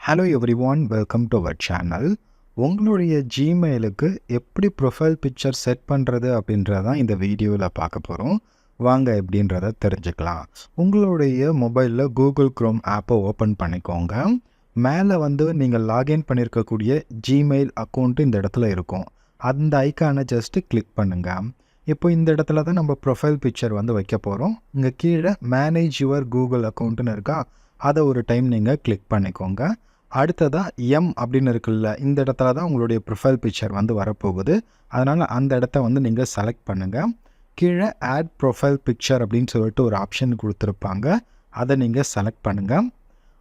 Hello everyone, welcome to our channel. உங்களுடைய ஜிமெயிலுக்கு எப்படி ப்ரொஃபைல் பிக்சர் செட் பண்ணுறது அப்படின்றதான் இந்த வீடியோவில் பார்க்க போகிறோம். வாங்க எப்படின்றத தெரிஞ்சுக்கலாம். உங்களுடைய மொபைலில் கூகுள் க்ரோம் ஆப்பை ஓப்பன் பண்ணிக்கோங்க. மேலே நீங்கள் லாகின் பண்ணியிருக்கக்கூடிய ஜிமெயில் அக்கௌண்ட்டு இந்த இடத்துல இருக்கும். அந்த ஐக்கானை ஜஸ்ட்டு கிளிக் பண்ணுங்கள். இப்போ இந்த இடத்துல தான் நம்ம ப்ரொஃபைல் பிக்சர் வைக்க போகிறோம். இங்கே கீழே மேனேஜ் யுவர் கூகுள் அக்கௌண்ட்டுன்னு இருக்கா, அதை ஒரு டைம் நீங்கள் கிளிக் பண்ணிக்கோங்க. அடுத்ததாக எம் அப்படின்னு இருக்குல்ல, இந்த இடத்துல தான் உங்களுடைய ப்ரொஃபைல் பிக்சர் வரப்போகுது. அதனால் அந்த இடத்த நீங்கள் செலக்ட் பண்ணுங்கள். கீழே ஆட் ப்ரொஃபைல் பிக்சர் அப்படின்னு சொல்லிட்டு ஒரு ஆப்ஷன் கொடுத்துருப்பாங்க, அதை நீங்கள் செலக்ட் பண்ணுங்கள்.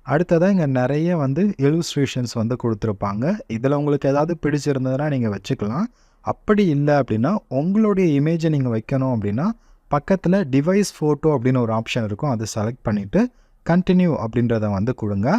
அடுத்ததாக இங்கே நிறைய இல்லுஸ்ட்ரேஷன்ஸ் கொடுத்துருப்பாங்க. இதில் உங்களுக்கு ஏதாவது பிடிச்சிருந்ததுன்னா நீங்கள் வச்சுக்கலாம். அப்படி இல்லை அப்படின்னா உங்களுடைய இமேஜை நீங்கள் வைக்கணும் அப்படின்னா பக்கத்தில் டிவைஸ் ஃபோட்டோ அப்படின்னு ஒரு ஆப்ஷன் இருக்கும், அதை செலக்ட் பண்ணிவிட்டு கண்டினியூ அப்படின்றத கொடுங்க.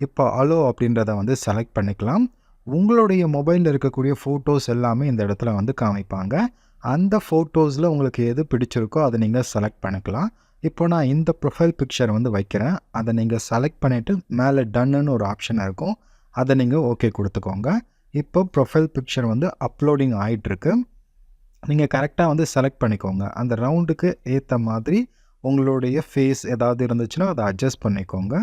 இப்போ அலோ அப்படின்றத செலக்ட் பண்ணிக்கலாம். உங்களுடைய மொபைலில் இருக்கக்கூடிய ஃபோட்டோஸ் எல்லாமே இந்த இடத்துல காமிப்பாங்க. அந்த ஃபோட்டோஸில் உங்களுக்கு எது பிடிச்சிருக்கோ அதை நீங்கள் செலக்ட் பண்ணிக்கலாம். இப்போ நான் இந்த ப்ரொஃபைல் பிக்சர் வைக்கிறேன். அதை நீங்கள் செலக்ட் பண்ணிவிட்டு மேலே டன்னுன்னு ஒரு ஆப்ஷன் இருக்கும், அதை நீங்கள் ஓகே கொடுத்துக்கோங்க. இப்போ ப்ரொஃபைல் பிக்சர் அப்லோடிங் ஆகிட்டுருக்கு. நீங்கள் கரெக்டாக செலக்ட் பண்ணிக்கோங்க. அந்த ரவுண்டுக்கு ஏற்ற மாதிரி உங்களுடைய ஃபேஸ் ஏதாவது இருந்துச்சுன்னா அதை அட்ஜஸ்ட் பண்ணிக்கோங்க.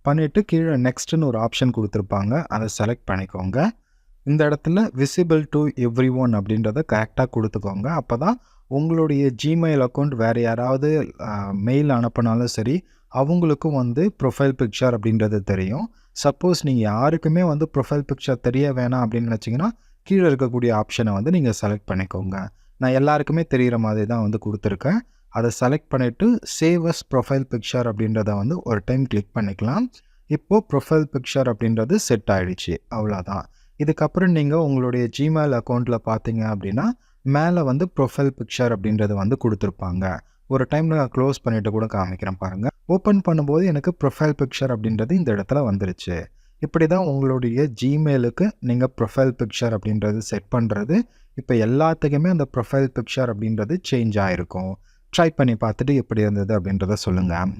பண்ணிவிட்டு கீழே நெக்ஸ்ட்டுன்னு ஒரு ஆப்ஷன் கொடுத்துருப்பாங்க, அதை செலக்ட் பண்ணிக்கோங்க. இந்த இடத்துல விசிபிள் டு எவ்ரி ஒன் அப்படின்றத கரெக்டாக கொடுத்துக்கோங்க. அப்போ தான் உங்களுடைய ஜிமெயில் அக்கௌண்ட் வேறு யாராவது மெயில் அனுப்பினாலும் சரி, அவங்களுக்கும் ப்ரொஃபைல் பிக்சர் அப்படின்றது தெரியும். சப்போஸ் நீங்கள் யாருக்குமே ப்ரொஃபைல் பிக்சர் தெரிய வேணாம் அப்படின்னு நினச்சிங்கன்னா கீழே இருக்கக்கூடிய ஆப்ஷனை நீங்கள் செலக்ட் பண்ணிக்கோங்க. நான் எல்லாருக்குமே தெரிகிற மாதிரி தான் கொடுத்துருக்கேன். அதை செலக்ட் பண்ணிவிட்டு சேவ் அஸ் ப்ரொஃபைல் பிக்சர் அப்படின்றத ஒரு டைம் கிளிக் பண்ணிக்கலாம். இப்போது ப்ரொஃபைல் பிக்சர் அப்படின்றது செட் ஆகிடுச்சு, அவ்வளோதான். இதுக்கப்புறம் நீங்கள் உங்களுடைய ஜிமெயில் அக்கௌண்ட்டில் பார்த்தீங்க அப்படின்னா மேலே ப்ரொஃபைல் பிக்சர் அப்படின்றது கொடுத்துருப்பாங்க. ஒரு டைம் நான் க்ளோஸ் பண்ணிவிட்டு கூட காமிக்கிறேன் பாருங்கள். ஓப்பன் பண்ணும்போது எனக்கு ப்ரொஃபைல் பிக்சர் அப்படின்றது இந்த இடத்துல வந்துருச்சு. இப்படி தான் உங்களுடைய ஜிமெயிலுக்கு நீங்கள் ப்ரொஃபைல் பிக்சர் அப்படின்றது செட் பண்ணுறது. இப்போ எல்லாத்துக்குமே அந்த ப்ரொஃபைல் பிக்சர் அப்படின்றது சேஞ்ச் ஆகிருக்கும். ட்ரை பண்ணி பார்த்துட்டு எப்படி இருந்தது அப்படின்றத சொல்லுங்கள்.